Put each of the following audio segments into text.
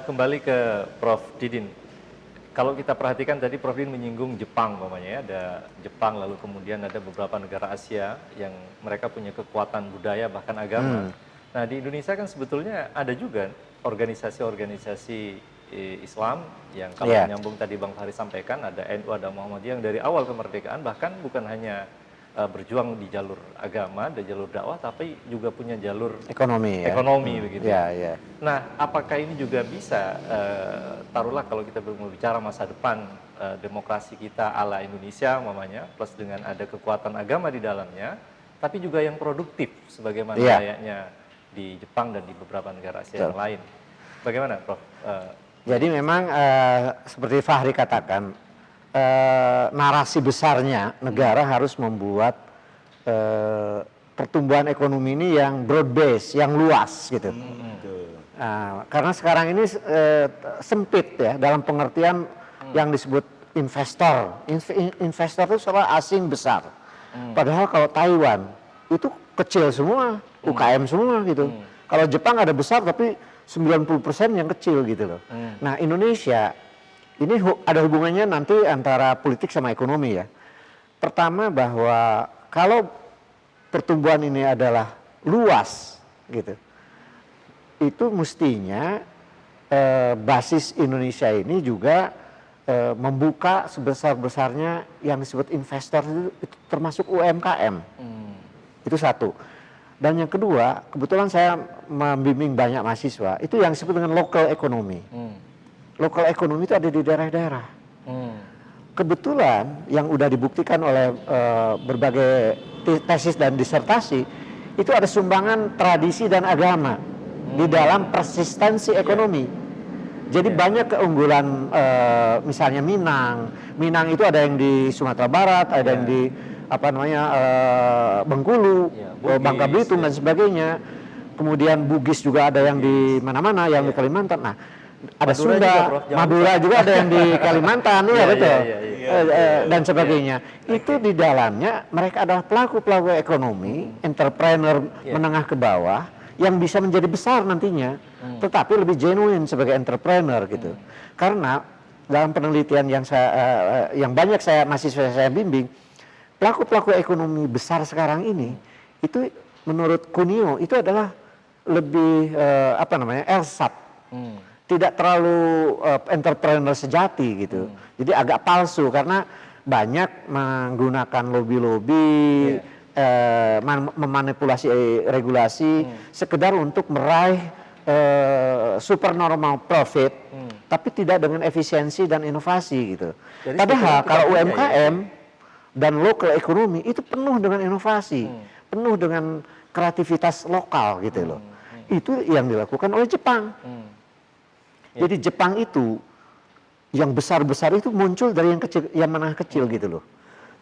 Kembali ke Prof. Didin. Kalau kita perhatikan tadi Prof. Didin menyinggung Jepang umpamanya ya, ada Jepang lalu kemudian ada beberapa negara Asia yang mereka punya kekuatan budaya bahkan agama. Nah di Indonesia kan sebetulnya ada juga organisasi-organisasi Islam yang kalau menyambung tadi Bang Fahri sampaikan ada NU, ada Muhammadiyah yang dari awal kemerdekaan bahkan bukan hanya berjuang di jalur agama, di jalur dakwah, tapi juga punya jalur ekonomi begitu. Nah, apakah ini juga bisa, taruhlah kalau kita berbicara masa depan demokrasi kita ala Indonesia, umpamanya, plus dengan ada kekuatan agama di dalamnya, tapi juga yang produktif, sebagaimana layaknya di Jepang dan di beberapa negara Asia yang lain. Bagaimana, Prof? Jadi memang seperti Fahri katakan, narasi besarnya negara harus membuat pertumbuhan ekonomi ini yang broad base, yang luas gitu. Karena sekarang ini sempit ya dalam pengertian yang disebut investor. Investor itu secara asing besar. Padahal kalau Taiwan itu kecil semua, UKM semua gitu. Kalau Jepang ada besar tapi 90% yang kecil gitu loh. Nah Indonesia ini ada hubungannya nanti antara politik sama ekonomi ya. Pertama bahwa kalau pertumbuhan ini adalah luas gitu, itu mestinya basis Indonesia ini juga membuka sebesar-besarnya yang disebut investor itu termasuk UMKM. Itu satu. Dan yang kedua, kebetulan saya membimbing banyak mahasiswa, itu yang disebut dengan local economy. Local economy itu ada di daerah-daerah. Kebetulan yang udah dibuktikan oleh berbagai tesis dan disertasi, itu ada sumbangan tradisi dan agama di dalam persistensi ekonomi. Jadi banyak keunggulan, misalnya Minang itu ada yang di Sumatera Barat, ada yang di Bengkulu, Bangka Belitung dan sebagainya. Kemudian Bugis juga ada yang di mana-mana, yang di Kalimantan. Nah, ada Madura Sunda, juga, Madura juga ada yang di Kalimantan, ya betul, dan sebagainya. Itu di dalamnya mereka adalah pelaku-pelaku ekonomi, entrepreneur menengah ke bawah yang bisa menjadi besar nantinya, tetapi lebih genuine sebagai entrepreneur gitu. Karena dalam penelitian yang banyak mahasiswa saya bimbing, pelaku-pelaku ekonomi besar sekarang ini itu menurut Kunio itu adalah lebih ersat. Tidak terlalu entrepreneur sejati gitu. Jadi agak palsu karena banyak menggunakan lobby-lobby, memanipulasi regulasi sekedar untuk meraih supernormal profit, tapi tidak dengan efisiensi dan inovasi gitu. Jadi padahal kalau UMKM dan local economy itu penuh dengan inovasi, penuh dengan kreativitas lokal gitu loh. Itu yang dilakukan oleh Jepang. Jadi Jepang itu yang besar-besar itu muncul dari yang kecil, yang menengah kecil gitu loh.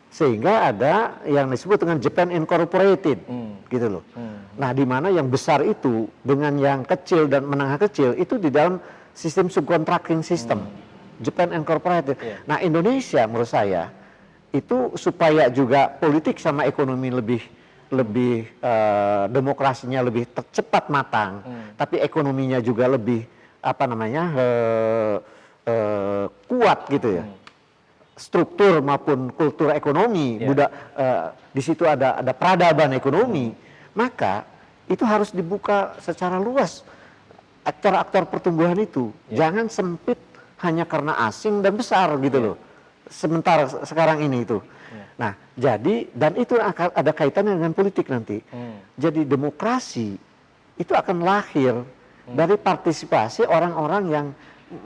Sehingga ada yang disebut dengan Japan Incorporated gitu loh. Nah, di mana yang besar itu dengan yang kecil dan menengah kecil itu di dalam sistem subcontracting system. Japan Incorporated. Nah, Indonesia menurut saya itu supaya juga politik sama ekonomi lebih demokrasinya lebih cepat matang, tapi ekonominya juga lebih kuat gitu ya, struktur maupun kultur ekonomi, di situ ada peradaban ekonomi, maka itu harus dibuka secara luas aktor-aktor pertumbuhan itu, jangan sempit hanya karena asing dan besar gitu loh, sementara sekarang ini itu. Nah jadi dan itu akan ada kaitannya dengan politik nanti. Jadi demokrasi itu akan lahir dari partisipasi orang-orang yang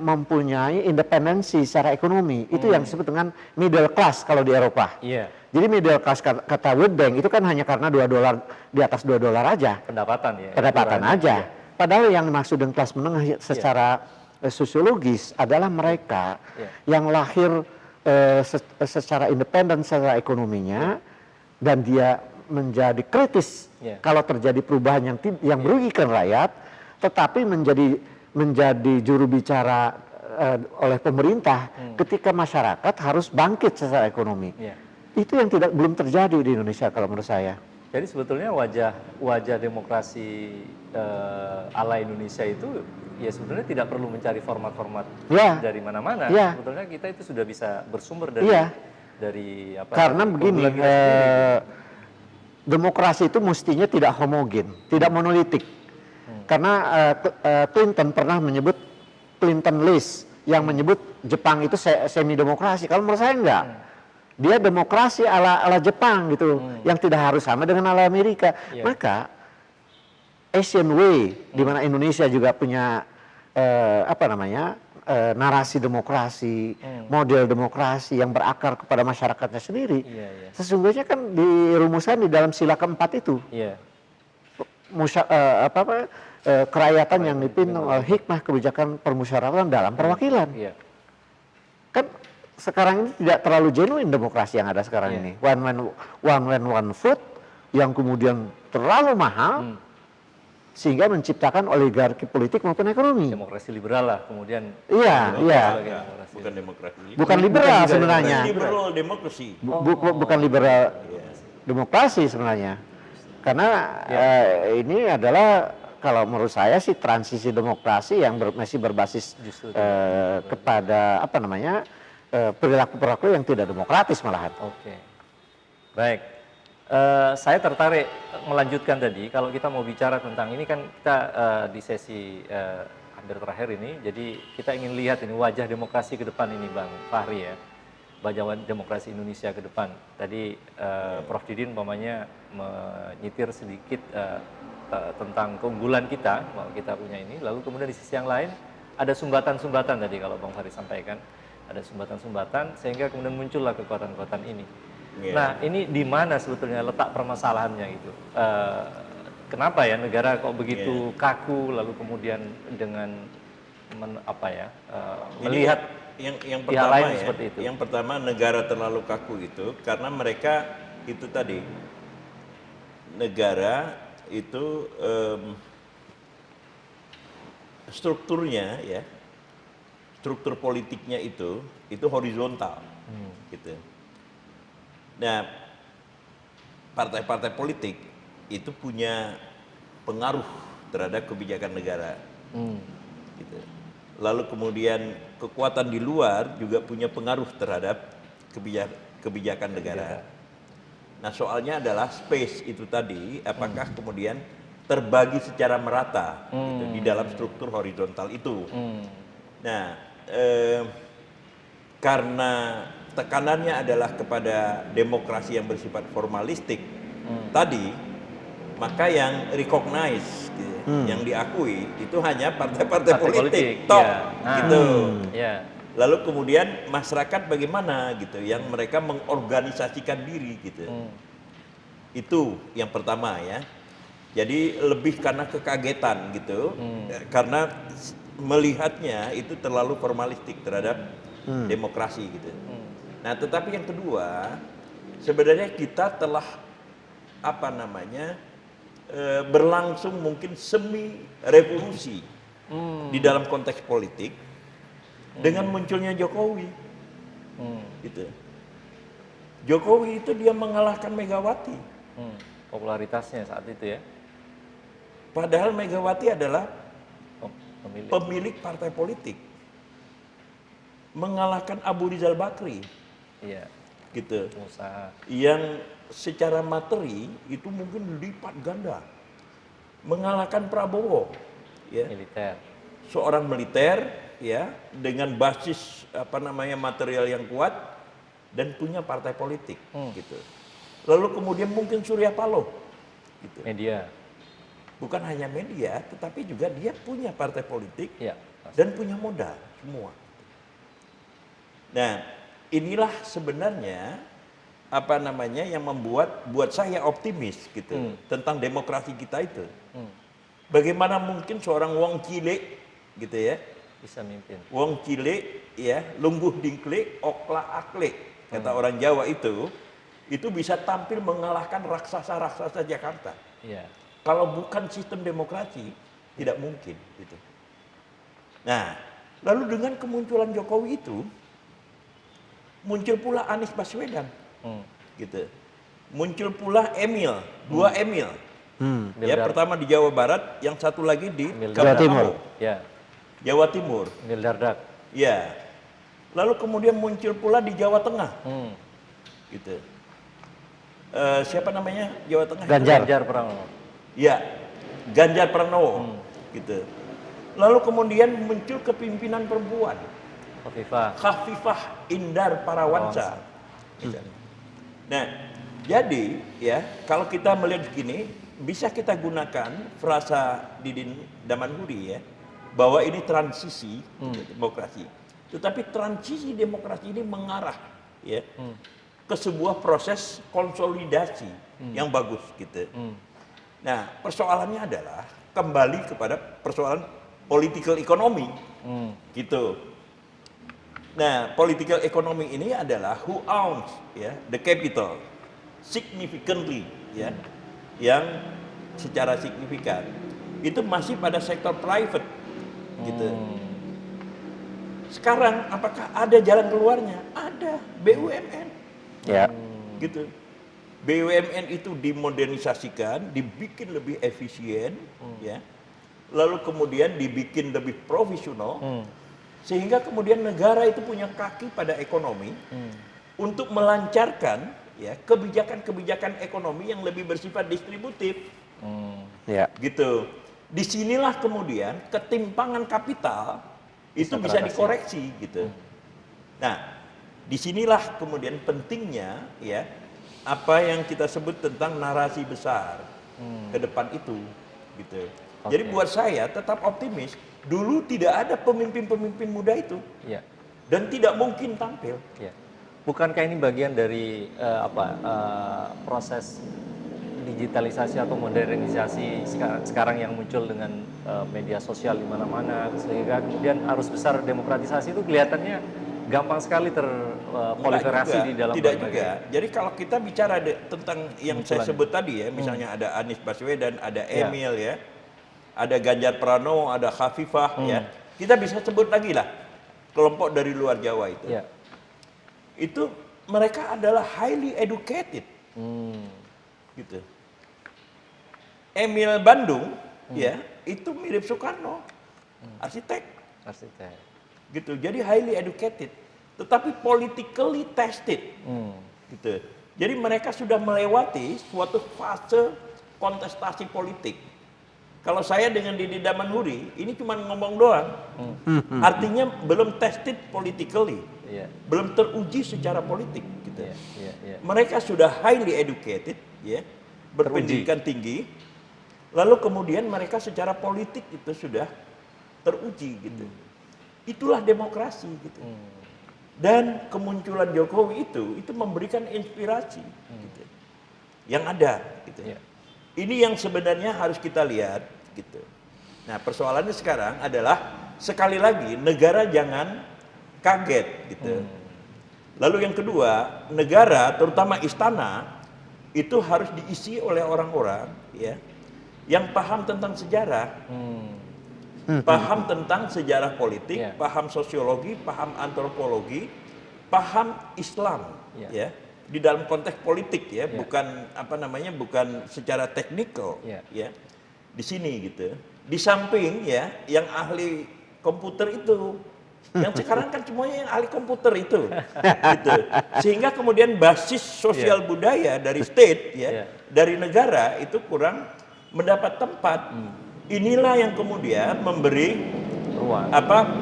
mempunyai independensi secara ekonomi. Itu yang disebut dengan middle class kalau di Eropa. Jadi middle class kata World Bank itu kan hanya karena $2, di atas $2 aja. Pendapatan aja. Padahal yang dimaksud dengan kelas menengah secara sosiologis adalah mereka yang lahir secara independen secara ekonominya dan dia menjadi kritis kalau terjadi perubahan yang merugikan rakyat, tetapi menjadi juru bicara oleh pemerintah ketika masyarakat harus bangkit secara ekonomi. Itu yang belum terjadi di Indonesia kalau menurut saya. Jadi sebetulnya wajah demokrasi ala Indonesia itu ya sebetulnya tidak perlu mencari format-format Ya, dari mana-mana. ya, Sebetulnya kita itu sudah bisa bersumber dari iya. dari apa Karena dari begini, keunggulan kita sendiri gitu. demokrasi itu mestinya tidak homogen, tidak monolitik. Karena Clinton pernah menyebut Clinton list yang menyebut Jepang itu semi demokrasi. Kalau menurut saya enggak. Dia demokrasi ala Jepang gitu, yang tidak harus sama dengan ala Amerika. Iya. Maka Asian Way, di mana Indonesia juga punya apa namanya narasi demokrasi, model demokrasi yang berakar kepada masyarakatnya sendiri. Iya, iya. Sesungguhnya kan dirumuskan di dalam sila keempat itu. Iya. Kerakyatan yang dipimpin oleh hikmah kebijakan permusyawaratan dalam perwakilan. Iya. Kan sekarang ini tidak terlalu genuine demokrasi yang ada sekarang Iya. ini. One man, one vote yang kemudian terlalu mahal sehingga menciptakan oligarki politik maupun ekonomi. Demokrasi liberal lah kemudian. Iya, iya. Bukan demokrasi. Bukan liberal sebenarnya. Liberal demokrasi. Bukan liberal demokrasi sebenarnya. Karena ini adalah kalau menurut saya sih transisi demokrasi yang masih berbasis Justru kepada apa namanya perilaku-perilaku yang tidak demokratis malahan. Oke. Baik. Saya tertarik melanjutkan tadi kalau kita mau bicara tentang ini kan kita di sesi hampir terakhir ini, jadi kita ingin lihat ini wajah demokrasi ke depan ini Bang Fahri ya. Wajah demokrasi Indonesia ke depan. Tadi Prof Didin umpamanya menyitir sedikit tentang keunggulan kita, bahwa kita punya ini. Lalu kemudian di sisi yang lain ada sumbatan-sumbatan tadi kalau Bang Fahri sampaikan. Ada sumbatan-sumbatan sehingga kemudian muncullah kekuatan-kekuatan ini. Nah, ini di mana sebetulnya letak permasalahannya itu? Kenapa ya negara kok begitu kaku lalu kemudian dengan melihat yang pihak pertama lain ya, seperti itu? yang pertama negara terlalu kaku itu karena mereka itu tadi negara itu strukturnya ya, struktur politiknya itu horizontal, gitu. Nah, partai-partai politik itu punya pengaruh terhadap kebijakan negara, gitu. Lalu kemudian kekuatan di luar juga punya pengaruh terhadap kebijakan negara. Nah, soalnya adalah space itu tadi, apakah kemudian terbagi secara merata gitu, di dalam struktur horizontal itu. Nah, karena tekanannya adalah kepada demokrasi yang bersifat formalistik tadi, maka yang recognize, gitu, yang diakui itu hanya partai-partai politik top, gitu. Lalu kemudian masyarakat bagaimana gitu, yang mereka mengorganisasikan diri gitu. Itu yang pertama ya. Jadi lebih karena kekagetan gitu, karena melihatnya itu terlalu formalistik terhadap demokrasi gitu. Nah, tetapi yang kedua, sebenarnya kita telah berlangsung mungkin semi revolusi di dalam konteks politik dengan munculnya Jokowi. Gitu. Jokowi itu dia mengalahkan Megawati. Popularitasnya saat itu ya. Padahal Megawati adalah pemilik partai politik, mengalahkan Abu Rizal Bakri, gitu, pengusaha yang secara materi itu mungkin lipat ganda, mengalahkan Prabowo, ya, militer, seorang militer, ya, dengan basis material yang kuat dan punya partai politik, gitu. Lalu kemudian mungkin Surya Paloh, gitu. Media. Bukan hanya media, tetapi juga dia punya partai politik dan punya modal semua. Nah, inilah sebenarnya yang buat saya optimis gitu tentang demokrasi kita itu. Bagaimana mungkin seorang wong cilik gitu ya bisa mimpin. Wong cilik ya, lungguh dingklik, okla aklik kata orang Jawa itu bisa tampil mengalahkan raksasa-raksasa Jakarta. Kalau bukan sistem demokrasi, tidak mungkin gitu. Nah, lalu dengan kemunculan Jokowi itu muncul pula Anies Baswedan, gitu. muncul pula Emil, dua Emil. Ya, Emil pertama di Jawa Barat, yang satu lagi di Jawa Timur. Ya, Jawa Timur. Emil Dardak. Ya. Lalu kemudian muncul pula di Jawa Tengah. Gitu. Siapa namanya Jawa Tengah? Ganjar Pranowo. Ya, Ganjar Pranowo. Gitu. Lalu kemudian muncul kepemimpinan perempuan. Khafifah Indar Parawansa. Nah, jadi ya kalau kita melihat begini, bisa kita gunakan frasa Didin Damanhuri ya, bahwa ini transisi demokrasi. Tetapi transisi demokrasi ini mengarah ya ke sebuah proses konsolidasi yang bagus gitu. Nah, persoalannya adalah kembali kepada persoalan political economy gitu. Nah, political economy ini adalah who owns ya the capital significantly ya, yang secara signifikan itu masih pada sektor private gitu. Sekarang apakah ada jalan keluarnya? Ada, BUMN. Ya. Gitu. BUMN itu dimodernisasikan, dibikin lebih efisien ya. Lalu kemudian dibikin lebih profesional. Sehingga kemudian negara itu punya kaki pada ekonomi untuk melancarkan ya kebijakan-kebijakan ekonomi yang lebih bersifat distributif. Ya. Gitu. Disinilah kemudian ketimpangan kapital itu bisa dikoreksi gitu. Nah, disinilah kemudian pentingnya ya apa yang kita sebut tentang narasi besar ke depan itu gitu. Jadi buat saya tetap optimis. Dulu tidak ada pemimpin-pemimpin muda itu, dan tidak mungkin tampil. Bukankah ini bagian dari proses digitalisasi atau modernisasi sekarang yang muncul dengan media sosial di mana-mana, sehingga kemudian arus besar demokratisasi itu kelihatannya gampang sekali terproliferasi di dalam tidak juga. Jadi kalau kita bicara tentang yang saya sebut tadi ya, misalnya ada Anies Baswedan, ada Emil ya, ada Ganjar Pranowo, ada Khafifah ya. Kita bisa sebut lagi lah kelompok dari luar Jawa itu. Itu mereka adalah highly educated. Gitu. Emil Bandung ya, itu mirip Soekarno. Arsitek. Gitu. Jadi highly educated, tetapi politically tested. Gitu. Jadi mereka sudah melewati suatu fase kontestasi politik. Kalau saya dengan Didi Damanhuri, ini cuma ngomong doang. Artinya belum tested politically. Belum teruji secara politik gitu. Mereka sudah highly educated ya, berpendidikan tinggi. Lalu kemudian mereka secara politik itu sudah teruji gitu. Itulah demokrasi gitu. Dan kemunculan Jokowi itu memberikan inspirasi gitu. Yang ada gitu. Ini yang sebenarnya harus kita lihat gitu. Nah, persoalannya sekarang adalah sekali lagi negara jangan kaget gitu. Lalu yang kedua, negara terutama istana itu harus diisi oleh orang-orang ya yang paham tentang sejarah. Paham tentang sejarah politik, paham sosiologi, paham antropologi, paham Islam ya. Di dalam konteks politik ya, bukan bukan secara teknikal ya. Di sini gitu. Di samping ya yang ahli komputer itu, yang sekarang kan semuanya yang ahli komputer itu gitu. Sehingga kemudian basis sosial budaya dari state ya, dari negara itu kurang mendapat tempat. Inilah yang kemudian memberi ruang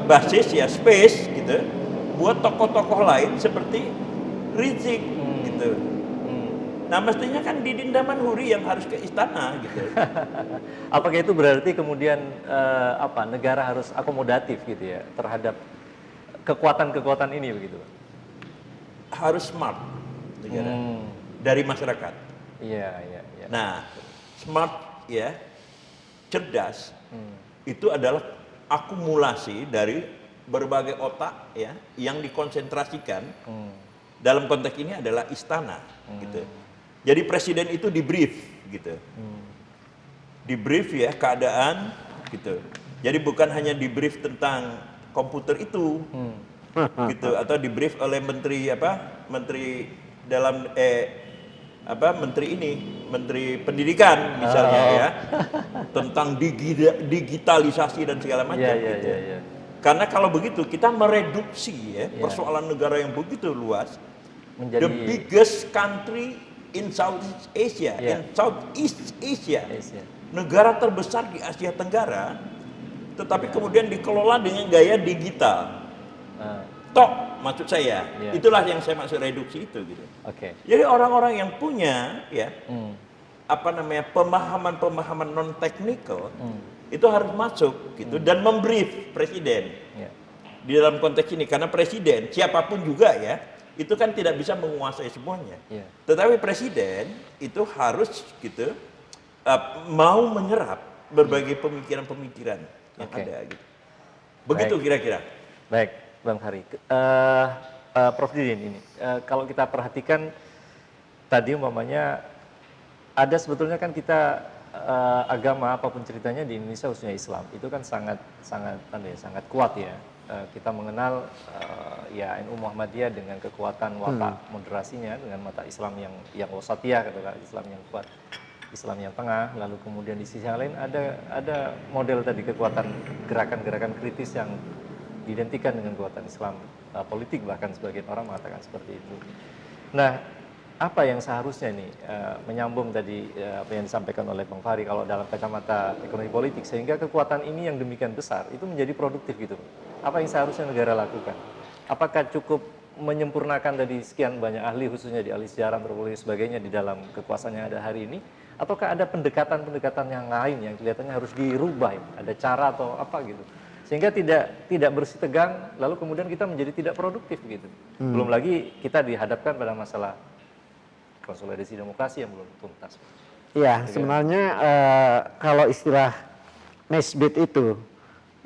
basis ya, space gitu buat tokoh-tokoh lain seperti Rizik gitu. Nah, mestinya kan Didin Damanhuri yang harus ke istana gitu. Apakah itu berarti kemudian negara harus akomodatif gitu ya terhadap kekuatan-kekuatan ini begitu? Harus smart negara dari masyarakat. Iya. Nah, smart ya, cerdas itu adalah akumulasi dari berbagai otak ya yang dikonsentrasikan. Dalam konteks ini adalah istana gitu. Jadi presiden itu di brief gitu. Di brief ya keadaan gitu. Jadi bukan hanya di brief tentang komputer itu gitu, atau di brief oleh menteri menteri pendidikan misalnya ya, tentang digitalisasi dan segala macam gitu. Karena kalau begitu kita mereduksi ya persoalan negara yang begitu luas, the biggest country in Southeast Asia, in Southeast Asia, negara terbesar di Asia Tenggara, tetapi kemudian dikelola dengan gaya digital. Tok, maksud saya, itulah yang saya maksud reduksi itu gitu. Jadi orang-orang yang punya ya pemahaman non teknikal itu harus masuk gitu dan membrief presiden di dalam konteks ini, karena presiden siapapun juga ya itu kan tidak bisa menguasai semuanya. Tetapi presiden itu harus gitu mau menyerap berbagai pemikiran-pemikiran yang ada gitu. Begitu kira-kira. Baik. Bang Hari, Prof. Didin ini, kalau kita perhatikan tadi umpamanya ada sebetulnya kan kita agama apapun ceritanya di Indonesia khususnya Islam itu kan sangat kuat ya. Kita mengenal ya NU Muhammadiyah dengan kekuatan watak moderasinya, dengan mata Islam yang wasatiyah, katakan Islam yang kuat, Islam yang tengah, lalu kemudian di sisi yang lain ada model tadi kekuatan gerakan-gerakan kritis yang diidentikan dengan kekuatan Islam politik, bahkan sebagian orang mengatakan seperti itu. Nah, apa yang seharusnya ini menyambung tadi apa yang disampaikan oleh Bang Fahri kalau dalam kacamata ekonomi politik, sehingga kekuatan ini yang demikian besar itu menjadi produktif gitu. Apa yang seharusnya negara lakukan? Apakah cukup menyempurnakan dari sekian banyak ahli, khususnya di ahli sejarah, antropologi sebagainya di dalam kekuasaan yang ada hari ini, ataukah ada pendekatan-pendekatan yang lain yang kelihatannya harus dirubah, ada cara atau apa gitu? Sehingga tidak bersih tegang, lalu kemudian kita menjadi tidak produktif gitu. Belum lagi kita dihadapkan pada masalah konsolidasi demokrasi yang belum tuntas. Iya, sebenarnya kalau istilah Nesbit itu,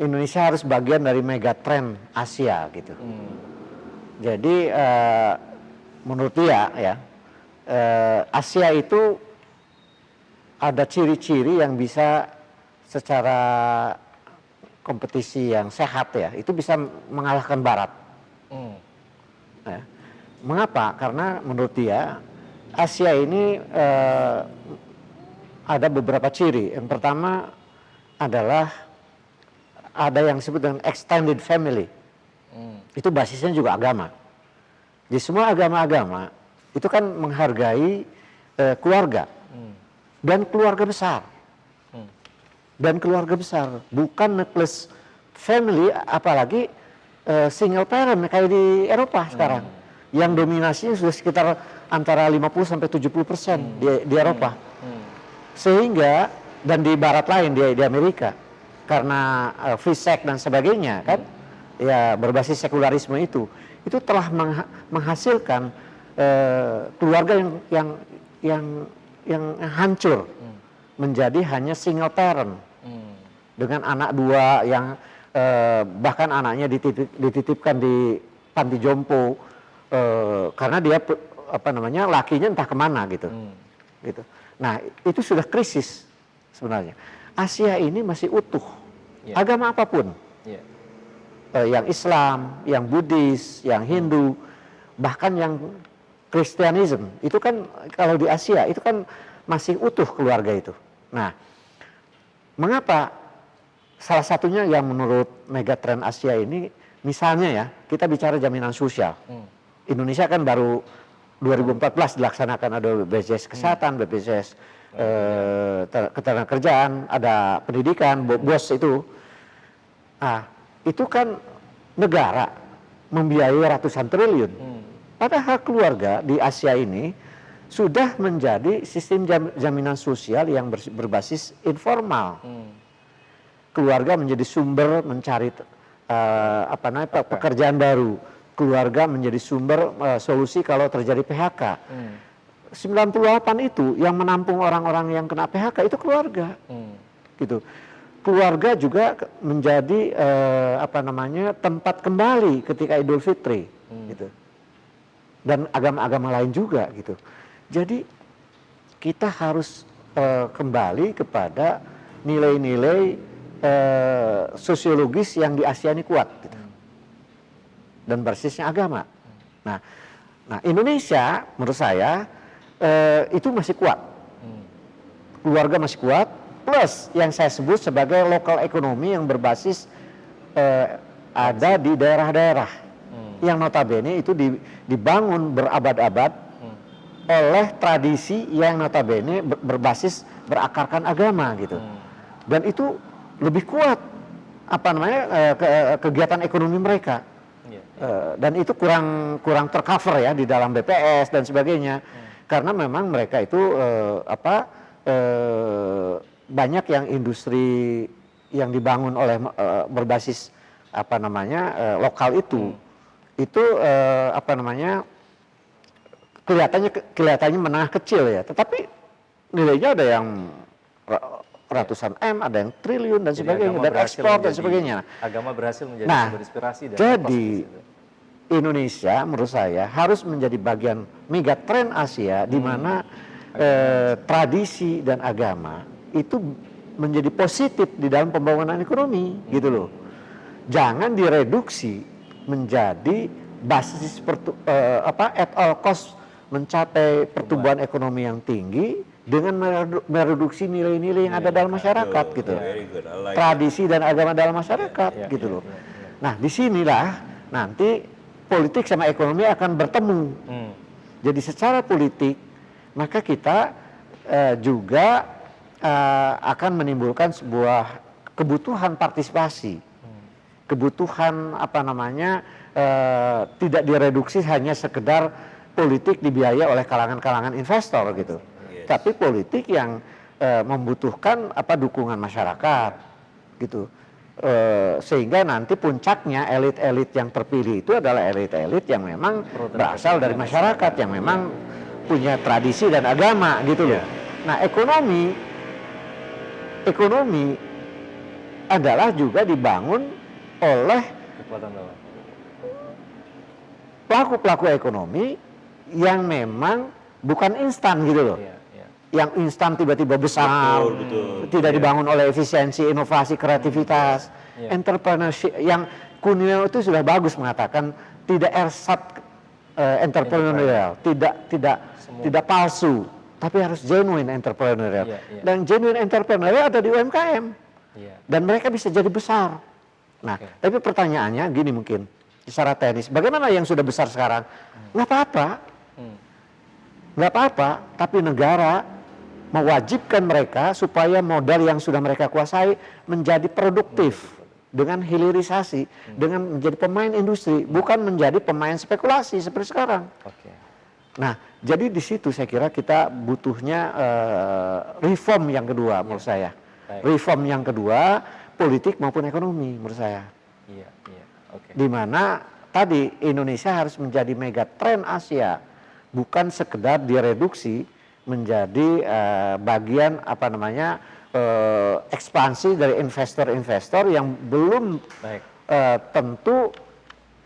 Indonesia harus bagian dari megatrend Asia gitu. Jadi menurut dia ya, Asia itu ada ciri-ciri yang bisa secara kompetisi yang sehat ya, itu bisa mengalahkan Barat. Ya. Mengapa? Karena menurut dia Asia ini ada beberapa ciri. Yang pertama adalah ada yang disebut dengan extended family. Itu basisnya juga agama. Di semua agama-agama itu kan menghargai keluarga dan keluarga besar. Dan keluarga besar, bukan nucleus family, apalagi single parent kayak di Eropa sekarang, yang dominasinya sudah sekitar antara 50-70% di Eropa, sehingga dan di Barat lain di Amerika, karena free sex dan sebagainya kan, ya berbasis sekularisme itu telah menghasilkan keluarga yang hancur menjadi hanya single parent. Dengan anak dua yang bahkan anaknya dititipkan di panti jompo karena dia lakinya entah kemana gitu. Nah itu sudah krisis sebenarnya. Asia ini masih utuh, agama apapun, yang Islam, yang Buddhis, yang Hindu, bahkan yang Kristianisme itu kan kalau di Asia itu kan masih utuh keluarga itu. Nah, mengapa? Salah satunya yang menurut megatrend Asia ini, misalnya ya, kita bicara jaminan sosial. Indonesia kan baru 2014 dilaksanakan, ada BPJS Kesehatan, BPJS Ketenagakerjaan, ada pendidikan, BOS itu. Nah, itu kan negara membiayai ratusan triliun. Padahal keluarga di Asia ini sudah menjadi sistem jaminan sosial yang berbasis informal. Keluarga menjadi sumber mencari pekerjaan baru. Keluarga menjadi sumber solusi kalau terjadi PHK. 98 itu yang menampung orang-orang yang kena PHK itu keluarga. Gitu. Keluarga juga menjadi tempat kembali ketika Idul Fitri, gitu. Dan agama-agama lain juga gitu. Jadi kita harus kembali kepada nilai-nilai sosiologis yang di Asia ini kuat gitu. Dan basisnya agama. Nah Indonesia menurut saya itu masih kuat. Hmm. Keluarga masih kuat, plus yang saya sebut sebagai lokal ekonomi yang berbasis ada di daerah-daerah yang notabene itu dibangun berabad-abad oleh tradisi yang notabene berbasis berakarkan agama gitu. Dan itu lebih kuat apa namanya kegiatan ekonomi mereka. Dan itu kurang tercover ya di dalam BPS dan sebagainya. Karena memang mereka itu banyak yang industri yang dibangun oleh berbasis apa namanya lokal itu apa namanya kelihatannya menengah kecil ya, tetapi nilainya ada yang ratusan M, ada yang triliun dan sebagainya, dan ekspor dan sebagainya. Agama berhasil menjadi sumber inspirasi dan jadi Indonesia menurut saya harus menjadi bagian megatrend Asia di mana tradisi dan agama itu menjadi positif di dalam pembangunan ekonomi gitu loh. Jangan direduksi menjadi basis at all cost mencapai pertumbuhan ekonomi yang tinggi dengan mereduksi nilai-nilai yang ada dalam masyarakat gitu. Tradisi dan agama dalam masyarakat gitu loh. Nah, disinilah nanti politik sama ekonomi akan bertemu. Jadi secara politik maka kita juga akan menimbulkan sebuah kebutuhan partisipasi, kebutuhan apa namanya tidak direduksi hanya sekedar politik dibiayai oleh kalangan-kalangan investor gitu, tapi politik yang membutuhkan dukungan masyarakat gitu. Sehingga nanti puncaknya elit-elit yang terpilih itu adalah elit-elit yang memang berasal dari masyarakat, yang memang punya tradisi dan agama gitu loh. Nah, ekonomi adalah juga dibangun oleh pelaku-pelaku ekonomi yang memang bukan instan gitu loh. Yang instan tiba-tiba besar, tidak dibangun oleh efisiensi, inovasi, kreativitas, entrepreneurship. Yang Cuneo itu sudah bagus mengatakan tidak ersat entrepreneurial, tidak palsu, tapi harus genuine entrepreneurial. Dan genuine entrepreneurial ada di UMKM, dan mereka bisa jadi besar. Nah, tapi pertanyaannya gini mungkin secara teknis, bagaimana yang sudah besar sekarang? Nggak apa-apa, tapi negara mewajibkan mereka supaya modal yang sudah mereka kuasai menjadi produktif dengan hilirisasi, dengan menjadi pemain industri, bukan menjadi pemain spekulasi seperti sekarang. Nah, jadi di situ saya kira kita butuhnya reform yang kedua menurut saya. Reform yang kedua, politik maupun ekonomi menurut saya. Di mana tadi Indonesia harus menjadi megatrend Asia, bukan sekedar direduksi menjadi bagian apa namanya ekspansi dari investor-investor yang belum tentu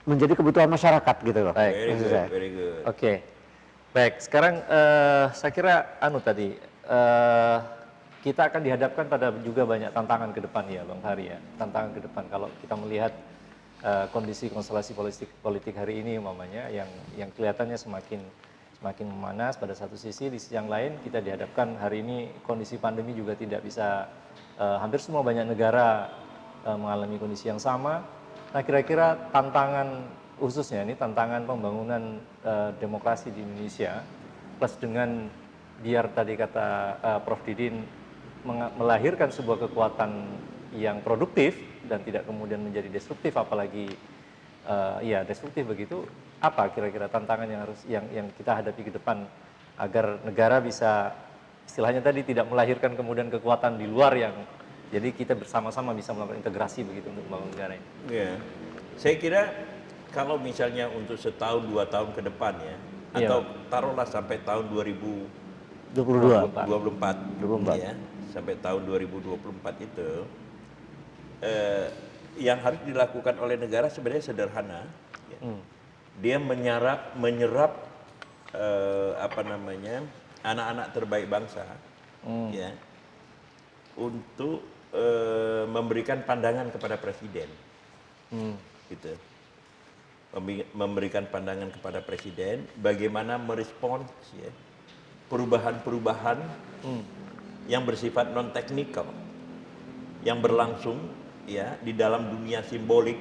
menjadi kebutuhan masyarakat gitu loh. Very good. Oke. Baik, sekarang saya kira tadi kita akan dihadapkan pada juga banyak tantangan ke depan ya Bang Fahri ya. Tantangan ke depan kalau kita melihat kondisi konstelasi politik hari ini umpamanya yang kelihatannya semakin memanas pada satu sisi, di sisi yang lain kita dihadapkan hari ini kondisi pandemi juga tidak bisa, hampir semua banyak negara mengalami kondisi yang sama. Nah, kira-kira tantangan khususnya ini tantangan pembangunan demokrasi di Indonesia plus dengan biar tadi kata Prof Didin melahirkan sebuah kekuatan yang produktif dan tidak kemudian menjadi destruktif, apalagi destruktif begitu. Apa kira-kira tantangan yang kita hadapi ke depan agar negara bisa istilahnya tadi tidak melahirkan kemudian kekuatan di luar yang jadi kita bersama-sama bisa melakukan integrasi begitu untuk membangun negara ini? Saya kira kalau misalnya untuk setahun 2 tahun ke depan ya, atau taruhlah sampai tahun 2024 ya, sampai tahun 2024 itu yang harus dilakukan oleh negara sebenarnya sederhana. Dia menyerap anak-anak terbaik bangsa ya untuk memberikan pandangan kepada presiden gitu, memberikan pandangan kepada presiden bagaimana merespons ya perubahan-perubahan yang bersifat non teknikal yang berlangsung ya di dalam dunia simbolik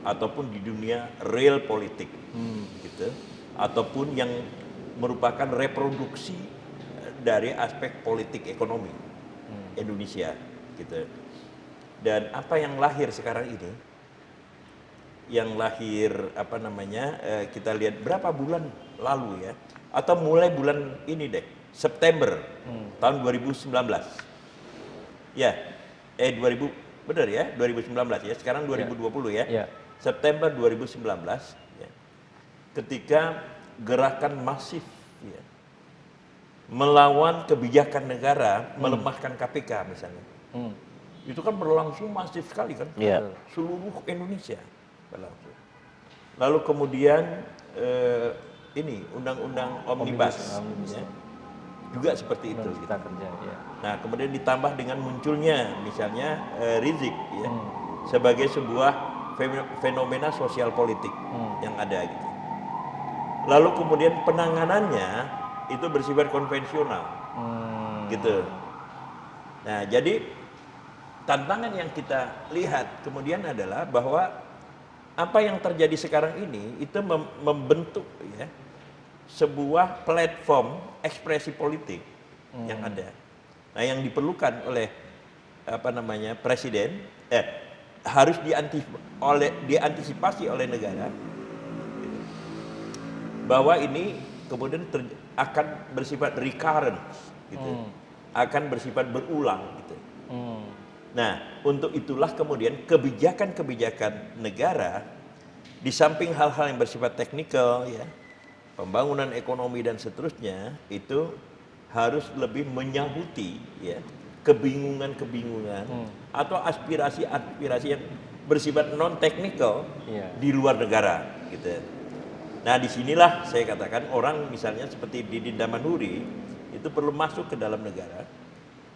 ataupun di dunia real politik gitu, ataupun yang merupakan reproduksi dari aspek politik ekonomi Indonesia gitu. Dan apa yang lahir sekarang ini, yang lahir apa namanya, kita lihat berapa bulan lalu ya, atau mulai bulan ini deh, September tahun 2019 ya, 2000 benar ya, 2019 ya, sekarang 2020 ya. September 2019 ya, ketika gerakan masif ya, melawan kebijakan negara melemahkan KPK misalnya, itu kan berlangsung masif sekali kan, seluruh Indonesia berlangsung. Lalu kemudian ini undang-undang omnibus ya, juga seperti itu. Gitu. Nah kemudian ditambah dengan munculnya misalnya Rizik ya, sebagai sebuah fenomena sosial politik yang ada gitu. Lalu kemudian penanganannya itu bersifat konvensional gitu. Nah jadi tantangan yang kita lihat kemudian adalah bahwa apa yang terjadi sekarang ini itu membentuk ya sebuah platform ekspresi politik yang ada. Nah yang diperlukan oleh apa namanya presiden harus diantisipasi oleh negara gitu, bahwa ini kemudian akan bersifat recurrent gitu, akan bersifat berulang gitu. Nah untuk itulah kemudian kebijakan-kebijakan negara di samping hal-hal yang bersifat teknikal ya, pembangunan ekonomi dan seterusnya, itu harus lebih menyahuti ya kebingungan-kebingungan atau aspirasi-aspirasi yang bersifat non teknikal di luar negara gitu. Nah disinilah saya katakan orang misalnya seperti Didin Damanhuri itu perlu masuk ke dalam negara,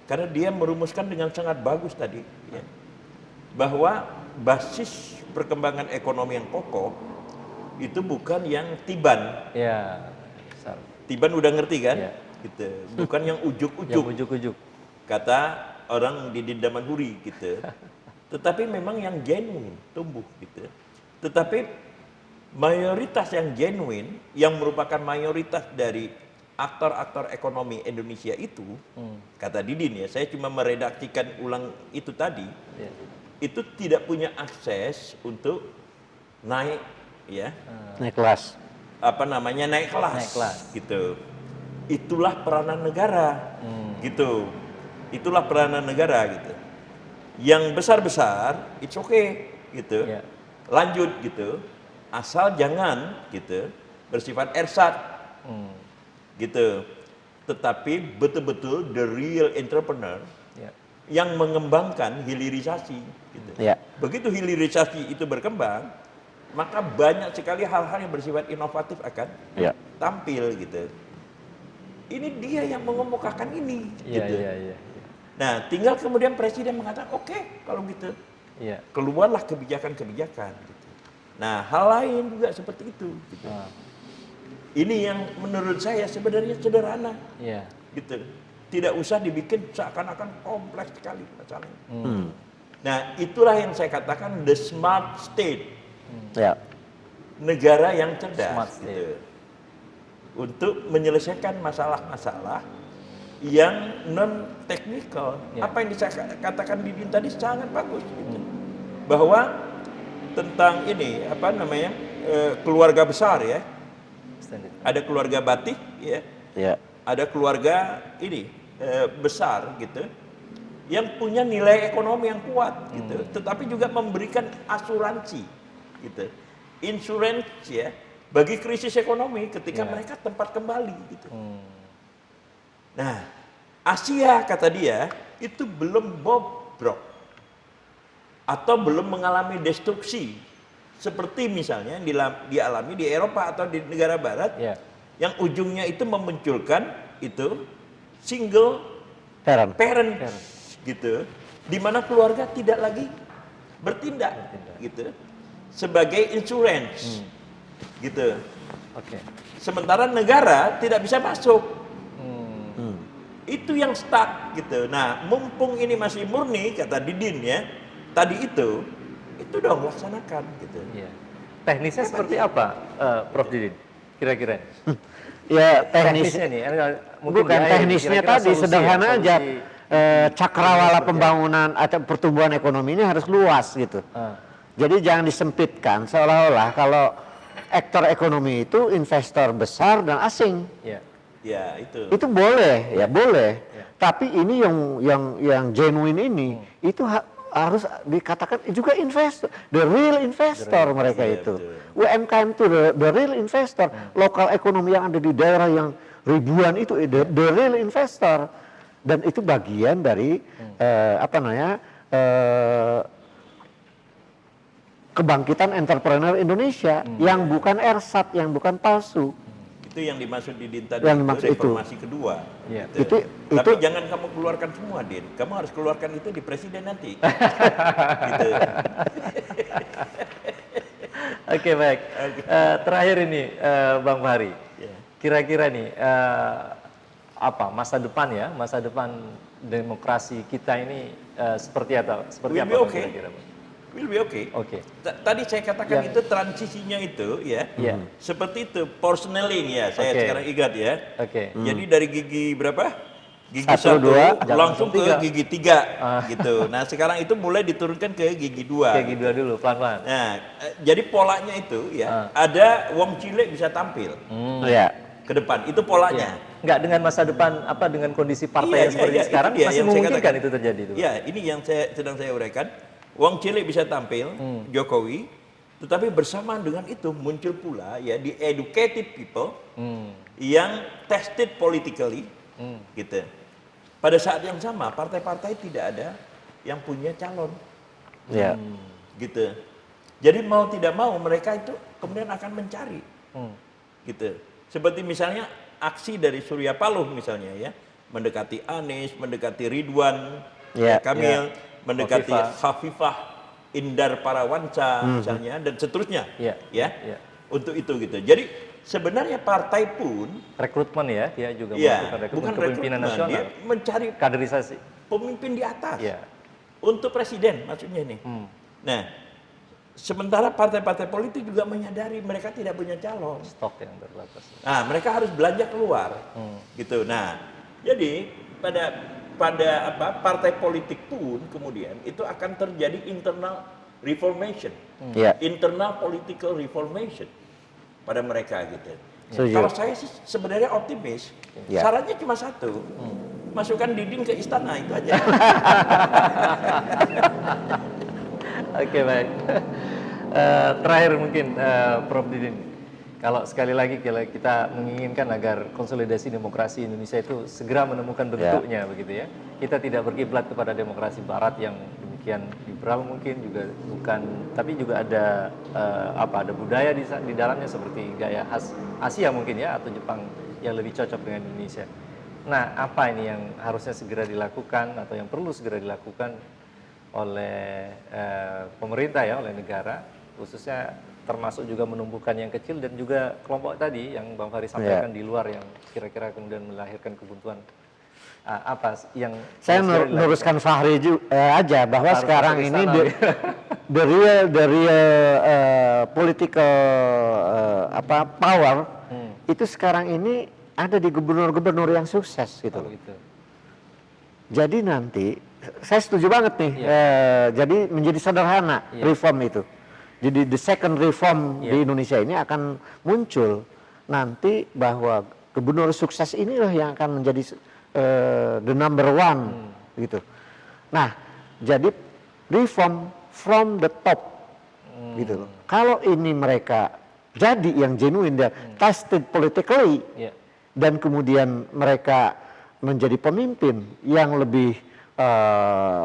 karena dia merumuskan dengan sangat bagus tadi ya, bahwa basis perkembangan ekonomi yang pokok itu bukan yang tiban. Tiban udah ngerti kan? Gitu. Bukan yang ujuk-ujuk. Kata orang Didin Damanhuri gitu. Tetapi memang yang genuine tumbuh gitu. Tetapi mayoritas yang genuine, yang merupakan mayoritas dari aktor-aktor ekonomi Indonesia itu, kata Didin ya, saya cuma meredaksikan ulang itu tadi, itu tidak punya akses untuk naik ya, naik kelas, apa namanya, naik kelas gitu. Itulah peranan negara gitu. Itulah peranan negara gitu. Yang besar-besar it's okay gitu. Lanjut gitu. Asal jangan gitu bersifat ersat. Gitu. Tetapi betul-betul the real entrepreneur yang mengembangkan hilirisasi gitu. Begitu hilirisasi itu berkembang, maka banyak sekali hal-hal yang bersifat inovatif akan tampil gitu. Ini dia yang mengemukakan ini gitu. Nah, tinggal kemudian presiden mengatakan oke, kalau gitu. Keluarlah kebijakan-kebijakan gitu. Nah, hal lain juga seperti itu gitu. Ini yang menurut saya sebenarnya sederhana. Gitu. Tidak usah dibikin seakan-akan kompleks sekali masalahnya. Nah, itulah yang saya katakan the smart state. Negara yang cerdas gitu. Untuk menyelesaikan masalah-masalah yang non teknikal. Apa yang saya katakan Didin tadi sangat bagus gitu. Bahwa tentang ini apa namanya, keluarga besar ya. Ada keluarga batik ya. Ada keluarga ini besar gitu, yang punya nilai ekonomi yang kuat gitu, tetapi juga memberikan asuransi gitu, insurance ya, bagi krisis ekonomi ketika mereka tempat kembali gitu. Nah, Asia kata dia itu belum bobrok atau belum mengalami destruksi seperti misalnya yang dialami di Eropa atau di negara Barat, yang ujungnya itu memunculkan itu single parent gitu, di mana keluarga tidak lagi bertindak gitu sebagai insurance gitu. Sementara negara tidak bisa masuk Itu yang stuck gitu. Nah, mumpung ini masih murni kata Didin ya, tadi itu dong laksanakan gitu. Iya. Teknisnya seperti apa, Prof. Didin? Kira-kira? Ya Teknisnya nih, mungkin bukan di akhir, teknisnya kira-kira tadi solusi sederhana ya, aja. solusi Cakrawala seperti pembangunan atau pertumbuhan ekonomi ini harus luas gitu. Jadi jangan disempitkan seolah-olah kalau aktor ekonomi itu investor besar dan asing. Ya. Ya, itu. Itu boleh, ya boleh. Ya. Tapi ini yang genuine ini itu harus dikatakan juga investor, the real investor mereka Iya, itu. betul. UMKM itu the real investor. Lokal ekonomi yang ada di daerah yang ribuan itu the real investor. Dan itu bagian dari kebangkitan entrepreneur Indonesia yang bukan ersat, yang bukan palsu. Itu yang dimaksud Didin tadi, Yang itu dimaksud itu. reformasi kedua. Iya. Gitu. Tapi Itu- jangan kamu keluarkan semua, Din. Kamu harus keluarkan itu di presiden nanti. Gitu. Oke, baik. Terakhir ini, Bang Fahri. Ya. Kira-kira nih, apa masa depan ya, masa depan demokrasi kita ini seperti apa? Seperti Will apa be Bang, okay. kira-kira, Bang? Will be okay. Oke. Tadi saya katakan Yang- itu transisinya itu ya. Iya. Seperti itu portioning ya, saya Oke. sekarang ingat ya. Oke. Jadi dari gigi berapa? Gigi 1, 1, 2, langsung ke tiga. gigi 3 gitu. Nah, sekarang itu mulai diturunkan ke gigi 2. Kayak gitu dulu, pelan-pelan. Nah, jadi polanya itu ya, ada wong cilik bisa tampil Ya. ke depan. Itu polanya. Nggak dengan masa depan apa dengan kondisi partai Iya, yang seperti iya, sekarang itu dia masih yang saya memungkinkan katakan. itu terjadi itu. Iya, ini yang sedang saya uraikan. Wong cilik bisa tampil, Jokowi, tetapi bersamaan dengan itu muncul pula ya di educated people yang tested politically, gitu. Pada saat yang sama partai-partai tidak ada yang punya calon, Ya. gitu. Jadi mau tidak mau mereka itu kemudian akan mencari, gitu. Seperti misalnya aksi dari Surya Paloh misalnya ya, mendekati Anies, mendekati Ridwan Ya, Kamil, mendekati Khofifah. Khafifah Indar Parawansa misalnya dan seterusnya, Iya, ya, iya. untuk itu gitu. Jadi sebenarnya partai pun, Rekrutmen ya, dia juga ya, melakukan rekrutmen bukan kepemimpinan rekrutmen, dia nasional, mencari kaderisasi. pemimpin di atas Iya. untuk presiden maksudnya ini. Nah, sementara partai-partai politik juga menyadari mereka tidak punya calon. Stok yang terbatas. Nah, mereka harus belanja keluar, gitu. Nah, jadi pada partai politik pun kemudian itu akan terjadi internal reformation, Ya. internal political reformation pada mereka gitu. Setuju. Kalau saya sih sebenarnya optimis, Ya. syaratnya cuma satu, masukkan Didin ke istana itu aja. Oke, baik. Terakhir mungkin Prof. Didin, kalau sekali lagi kita menginginkan agar konsolidasi demokrasi Indonesia itu segera menemukan bentuknya begitu ya. Kita tidak berkiblat kepada demokrasi barat yang demikian liberal mungkin juga bukan, tapi juga ada ada budaya di dalamnya seperti gaya khas Asia mungkin ya, atau Jepang yang lebih cocok dengan Indonesia. Nah, apa ini yang harusnya segera dilakukan atau yang perlu segera dilakukan oleh pemerintah ya, oleh negara, khususnya termasuk juga menumbuhkan yang kecil dan juga kelompok tadi yang Bang Fahri sampaikan di luar yang kira-kira kemudian melahirkan kebuntuan. Apa yang Saya harus meluruskan Fahri aja bahwa Harus sekarang masuk ini istana, the real political power itu sekarang ini ada di gubernur-gubernur yang sukses gitu. gitu. Jadi nanti saya setuju banget nih. Jadi menjadi sederhana reform itu. Jadi the second reform di Indonesia ini akan muncul nanti bahwa gubernur sukses inilah yang akan menjadi the number one gitu. Nah, jadi reform from the top gitu loh. Kalau ini mereka jadi yang genuine dan tested politically dan kemudian mereka menjadi pemimpin yang lebih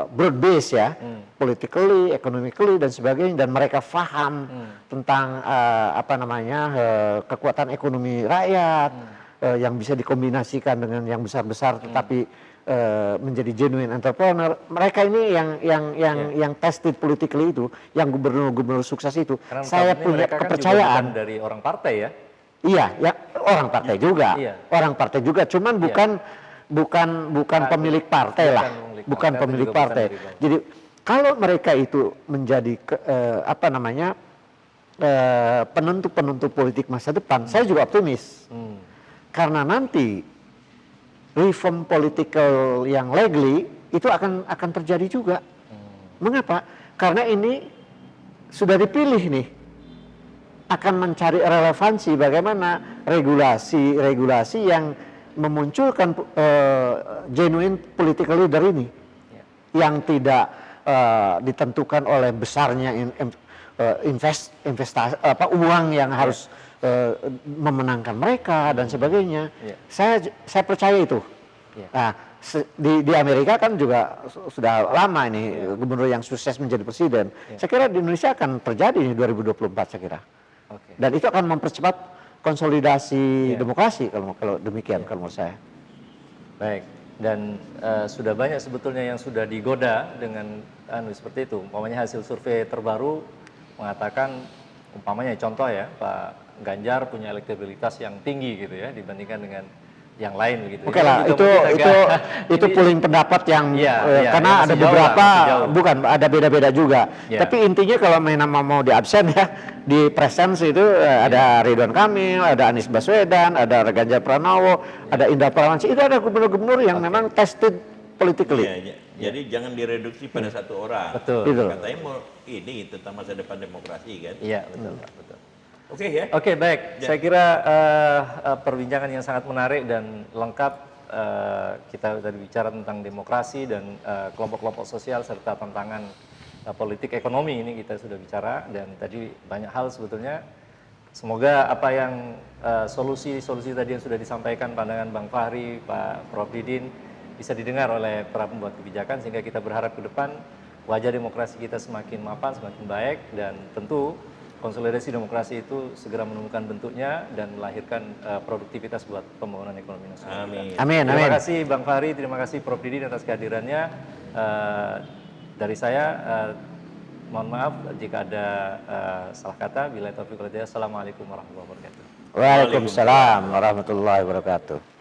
broad base ya, politically, economically dan sebagainya, dan mereka paham tentang kekuatan ekonomi rakyat yang bisa dikombinasikan dengan yang besar-besar, tetapi menjadi genuine entrepreneur. Mereka ini yang tested politically itu, yang gubernur-gubernur sukses itu. Karena Saya punya mereka kepercayaan. kan juga bukan dari orang partai ya. Iya, ya orang partai juga, Iya. orang partai juga. Cuman bukan bukan pemilik partai lah, bukan pemilik partai. Jadi kalau mereka itu menjadi penentu politik masa depan, saya juga optimis. Karena nanti reform political yang legally itu akan terjadi juga. Mengapa? Karena ini sudah dipilih nih, akan mencari relevansi bagaimana regulasi yang memunculkan genuine political leader ini, yang tidak ditentukan oleh besarnya investasi uang yang harus memenangkan mereka dan sebagainya. Saya percaya itu. Nah, di Amerika kan juga sudah lama ini gubernur yang sukses menjadi presiden. Saya kira di Indonesia akan terjadi di 2024 saya kira. Dan itu akan mempercepat konsolidasi demokrasi kalau demikian kalau menurut saya. Baik. Dan sudah banyak sebetulnya yang sudah digoda dengan seperti itu. Umpamanya hasil survei terbaru mengatakan, umpamanya contoh ya, Pak Ganjar punya elektabilitas yang tinggi gitu ya dibandingkan dengan yang lain begitu. Oke lah, itu polling pendapat yang karena ada beberapa bukan ada beda-beda juga. Tapi intinya kalau mau di absen ya di presence itu ada Ridwan Kamil, ada Anies Baswedan, ada Ganjar Pranowo, ada Indra Parawansa. Itu ada gubernur-gubernur yang memang tested politically. Jadi jangan direduksi pada satu orang. Betul. Katanya mau ini tentang masa depan demokrasi kan? Iya betul. Betul. Oke ya. Oke baik, saya kira perbincangan yang sangat menarik dan lengkap. Kita tadi bicara tentang demokrasi dan kelompok-kelompok sosial serta tantangan politik ekonomi ini kita sudah bicara, dan tadi banyak hal sebetulnya. Semoga apa yang solusi-solusi tadi yang sudah disampaikan, pandangan Bang Fahri, Pak Prof Didin, bisa didengar oleh para pembuat kebijakan sehingga kita berharap ke depan wajah demokrasi kita semakin mapan, semakin baik, dan tentu konsolidasi demokrasi itu segera menemukan bentuknya dan melahirkan produktivitas buat pembangunan ekonomi nasional. Amin. Terima kasih Bang Fahri, terima kasih Prof Didin atas kehadirannya. Dari saya, mohon maaf jika ada salah kata. Billahi taufiq wal hidayah. Assalamualaikum warahmatullahi wabarakatuh. Waalaikumsalam warahmatullahi wabarakatuh.